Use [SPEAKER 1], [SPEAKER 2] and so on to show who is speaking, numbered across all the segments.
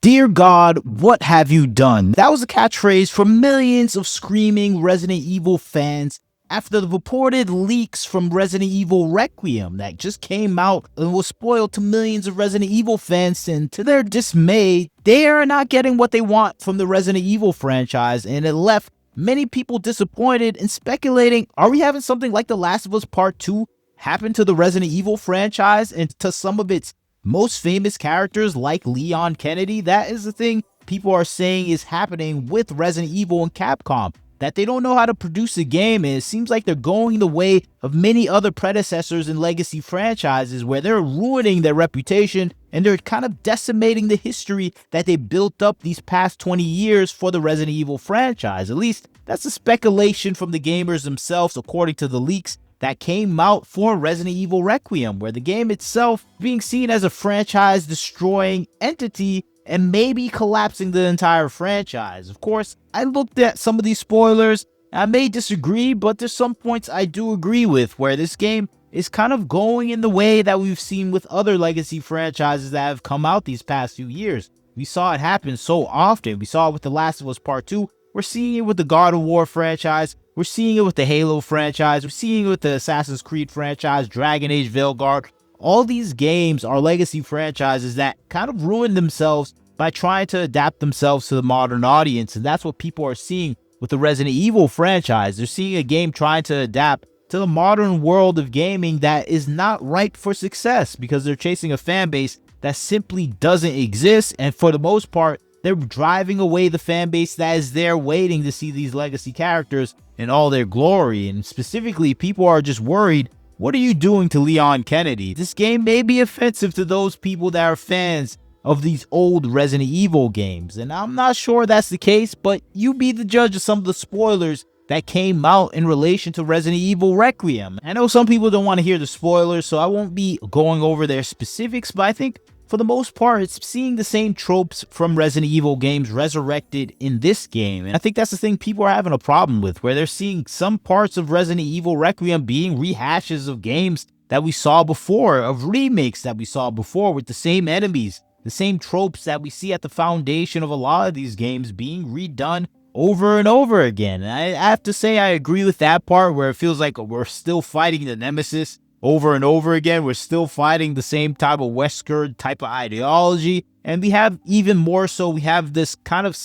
[SPEAKER 1] Dear God, what have you done? That was a catchphrase for millions of screaming Resident Evil fans after the reported leaks from Resident Evil Requiem that just came out and was spoiled to millions of Resident Evil fans, and to their dismay, they are not getting what they want from the Resident Evil franchise, and it left many people disappointed and speculating, are we having something like The Last of Us Part 2 happen to the Resident Evil franchise and to some of its most famous characters like Leon Kennedy? That is the thing people are saying is happening with Resident Evil and Capcom, that they don't know how to produce a game, and it seems like they're going the way of many other predecessors in legacy franchises where they're ruining their reputation and they're kind of decimating the history that they built up these past 20 years for the Resident Evil franchise. At least that's the speculation from the gamers themselves, according to the leaks that came out for Resident Evil Requiem, where the game itself being seen as a franchise-destroying entity and maybe collapsing the entire franchise. Of course, I looked at some of these spoilers, I may disagree, but there's some points I do agree with, where this game is kind of going in the way that we've seen with other legacy franchises that have come out these past few years. We saw it happen so often. We saw it with The Last of Us Part 2. We're seeing it with the God of War franchise. We're seeing it with the Halo franchise. We're seeing it with the Assassin's Creed franchise, Dragon Age Veilguard. All these games are legacy franchises that kind of ruined themselves by trying to adapt themselves to the modern audience. And that's what people are seeing with the Resident Evil franchise. They're seeing a game trying to adapt to the modern world of gaming that is not ripe for success because they're chasing a fan base that simply doesn't exist. And for the most part, they're driving away the fan base that is there waiting to see these legacy characters in all their glory. And specifically, people are just worried, what are you doing to Leon Kennedy? This game may be offensive to those people that are fans of these old Resident Evil games. And I'm not sure that's the case, but you be the judge of some of the spoilers that came out in relation to Resident Evil Requiem. I know some people don't want to hear the spoilers, so I won't be going over their specifics, but I think for the most part, it's seeing the same tropes from Resident Evil games resurrected in this game. And I think that's the thing people are having a problem with, where they're seeing some parts of Resident Evil Requiem being rehashes of games that we saw before, of remakes that we saw before with the same enemies, the same tropes that we see at the foundation of a lot of these games being redone over and over again. And I have to say I agree with that part, where it feels like we're still fighting the Nemesis over and over again. We're still fighting the same type of Wesker type of ideology. And we have even more so, we have this kind of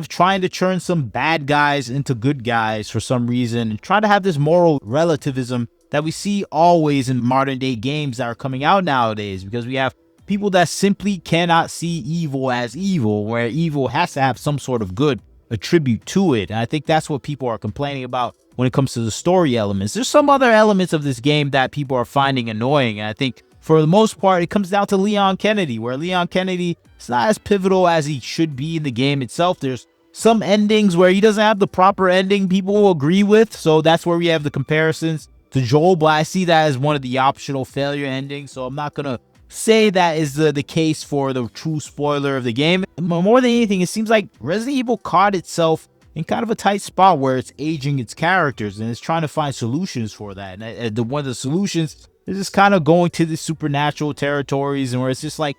[SPEAKER 1] trying to turn some bad guys into good guys for some reason, and try to have this moral relativism that we see always in modern day games that are coming out nowadays, because we have people that simply cannot see evil as evil, where evil has to have some sort of good attribute to it. And I think that's what people are complaining about when it comes to the story elements. There's some other elements of this game that people are finding annoying, and I think for the most part it comes down to Leon Kennedy, where Leon Kennedy is not as pivotal as he should be in the game itself. There's some endings where he doesn't have the proper ending people will agree with, so that's where we have the comparisons to Joel, but I see that as one of the optional failure endings, so I'm not gonna say that is the case for the true spoiler of the game. More than anything, it seems like Resident Evil caught itself in kind of a tight spot where it's aging its characters and it's trying to find solutions for that. And one of the solutions is just kind of going to the supernatural territories, and where it's just like,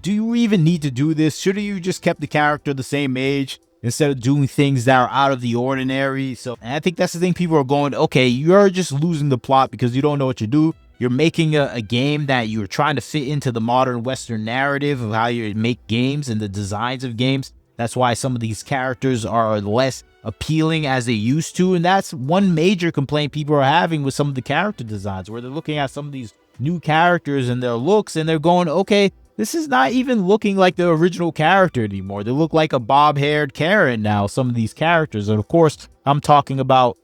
[SPEAKER 1] do you even need to do this? Shouldn't you just kept the character the same age instead of doing things that are out of the ordinary? So, and I think that's the thing people are going, okay, you're just losing the plot because you don't know what you do. You're making a game that you're trying to fit into the modern Western narrative of how you make games and the designs of games. That's why some of these characters are less appealing as they used to. And that's one major complaint people are having with some of the character designs, where they're looking at some of these new characters and their looks and they're going, okay, this is not even looking like the original character anymore. They look like a bob-haired Karen now, some of these characters. And of course, I'm talking about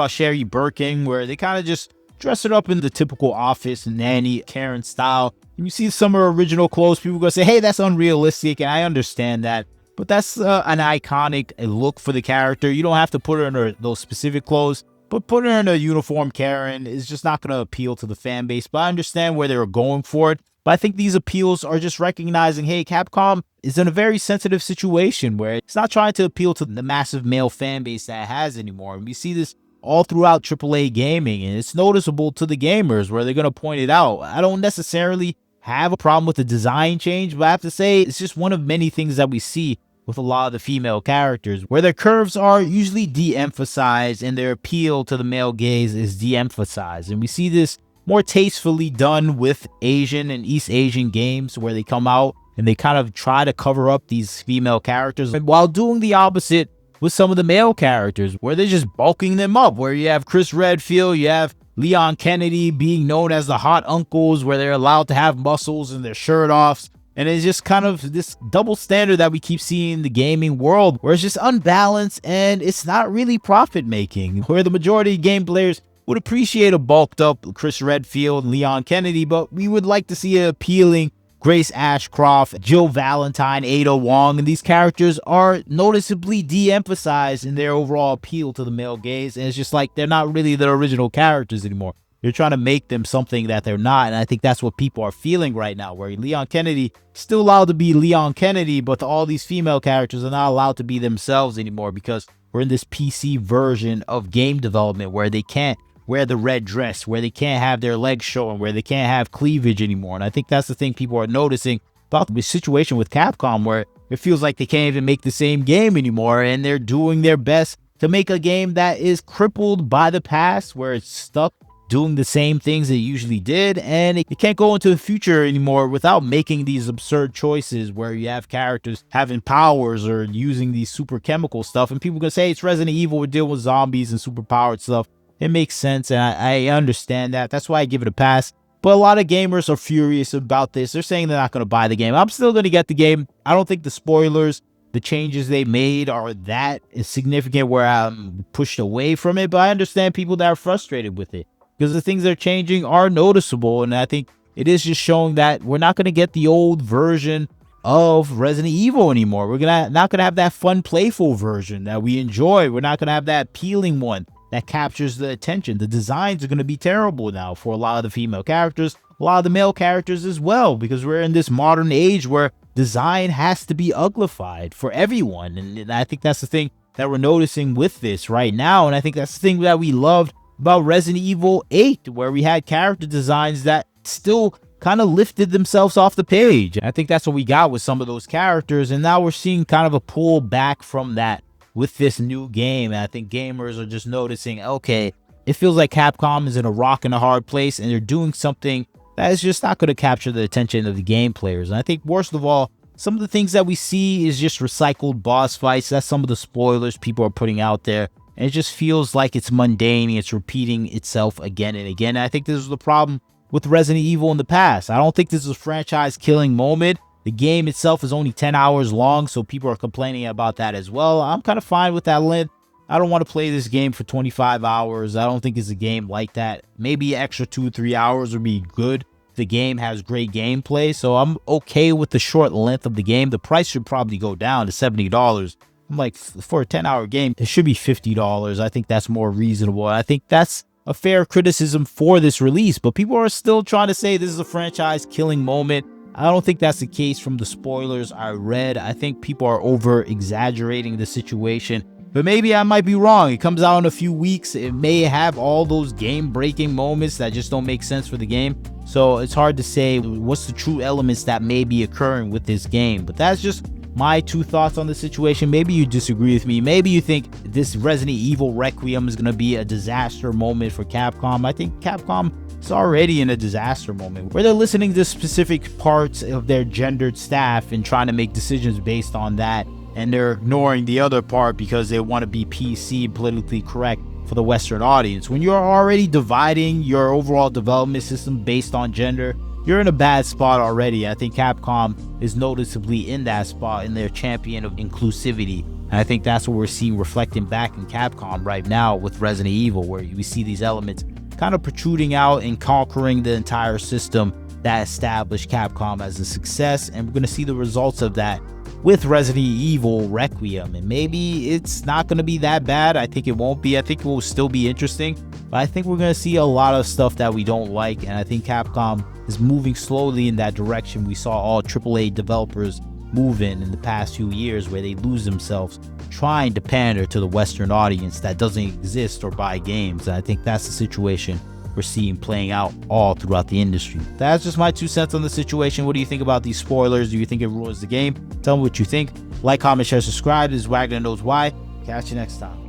[SPEAKER 1] Sherry Birkin, where they kind of just dress it up in the typical office nanny Karen style. And you see some of her original clothes, people are going to say, hey, that's unrealistic, and I understand that. But that's an iconic look for the character. You don't have to put her in those specific clothes, but putting her in a uniform Karen is just not going to appeal to the fan base. But I understand where they were going for it. But I think these appeals are just recognizing, hey, Capcom is in a very sensitive situation where it's not trying to appeal to the massive male fan base that it has anymore. And we see this all throughout AAA gaming, and it's noticeable to the gamers where they're going to point it out. I don't necessarily have a problem with the design change, but I have to say it's just one of many things that we see with a lot of the female characters, where their curves are usually de-emphasized and their appeal to the male gaze is de-emphasized. And we see this more tastefully done with Asian and East Asian games, where they come out and they kind of try to cover up these female characters while doing the opposite with some of the male characters, where they're just bulking them up, where you have Chris Redfield, you have Leon Kennedy being known as the hot uncles, where they're allowed to have muscles and their shirt offs. And it's just kind of this double standard that we keep seeing in the gaming world, where it's just unbalanced and it's not really profit making, where the majority of game players would appreciate a bulked up Chris Redfield and Leon Kennedy, but we would like to see an appealing Grace Ashcroft, Jill Valentine, Ada Wong, and these characters are noticeably de-emphasized in their overall appeal to the male gaze, and it's just like they're not really the original characters anymore. You're trying to make them something that they're not, and I think that's what people are feeling right now, where Leon Kennedy still allowed to be Leon Kennedy, but all these female characters are not allowed to be themselves anymore, because we're in this PC version of game development where they can't wear the red dress, where they can't have their legs showing, where they can't have cleavage anymore. And I think that's the thing people are noticing about the situation with Capcom, where it feels like they can't even make the same game anymore, and they're doing their best to make a game that is crippled by the past, where it's stuck doing the same things it usually did, and it can't go into the future anymore without making these absurd choices where you have characters having powers or using these super chemical stuff. And people are gonna say it's Resident Evil, we're dealing with zombies and super powered stuff. It makes sense, and I understand that. That's why I give it a pass. But a lot of gamers are furious about this. They're saying they're not going to buy the game. I'm still going to get the game. I don't think the spoilers, the changes they made are that significant where I'm pushed away from it. But I understand people that are frustrated with it, because the things they're changing are noticeable. And I think it is just showing that we're not going to get the old version of Resident Evil anymore. We're not going to have that fun, playful version that we enjoy. We're not going to have that appealing one that captures the attention. The designs are going to be terrible now for a lot of the female characters, a lot of the male characters as well, because we're in this modern age where design has to be uglified for everyone. And I think that's the thing that we're noticing with this right now. And I think that's the thing that we loved about Resident Evil 8, where we had character designs that still kind of lifted themselves off the page. And I think that's what we got with some of those characters. And now we're seeing kind of a pull back from that with this new game. And I think gamers are just noticing, okay, it feels like Capcom is in a rock and a hard place, and they're doing something that is just not going to capture the attention of the game players. And I think worst of all, some of the things that we see is just recycled boss fights. That's some of the spoilers people are putting out there. And it just feels like it's mundane. It's repeating itself again and again. And I think this is the problem with Resident Evil in the past. I don't think this is a franchise killing moment. The game itself is only 10 hours long, so people are complaining about that as well. I'm kind of fine with that length. I don't want to play this game for 25 hours. I don't think it's a game like that. Maybe an extra 2 or 3 hours would be good. The game has great gameplay, so I'm okay with the short length of the game. The price should probably go down to $70. I'm like, for a 10-hour game, it should be $50. I think that's more reasonable. I think that's a fair criticism for this release, but people are still trying to say this is a franchise killing moment. I don't think that's the case from the spoilers I read. I think people are over exaggerating the situation, but maybe I might be wrong. It comes out in a few weeks. It may have all those game breaking moments that just don't make sense for the game. So it's hard to say what's the true elements that may be occurring with this game, but that's just my 2 thoughts on the situation. Maybe you disagree with me. Maybe you think this Resident Evil Requiem is going to be a disaster moment for Capcom. I think Capcom is already in a disaster moment where they're listening to specific parts of their gendered staff and trying to make decisions based on that, and they're ignoring the other part because they want to be PC, politically correct for the Western audience. When you're already dividing your overall development system based on gender, you're in a bad spot already. I think Capcom is noticeably in that spot, in their champion of inclusivity. And I think that's what we're seeing reflecting back in Capcom right now with Resident Evil, where we see these elements kind of protruding out and conquering the entire system that established Capcom as a success. And we're going to see the results of that with Resident Evil Requiem. And maybe it's not going to be that bad. I think it won't be. I think it will still be interesting. But I think we're going to see a lot of stuff that we don't like. And I think Capcom is moving slowly in that direction we saw all AAA developers move in the past few years, where they lose themselves trying to pander to the Western audience that doesn't exist or buy games. And I think that's the situation we're seeing playing out all throughout the industry. That's just my 2 cents on the situation. What do you think about these spoilers? Do you think it ruins the game? Tell me what you think. Like, comment, share, subscribe. This is Wagner Knows Why. Catch you next time.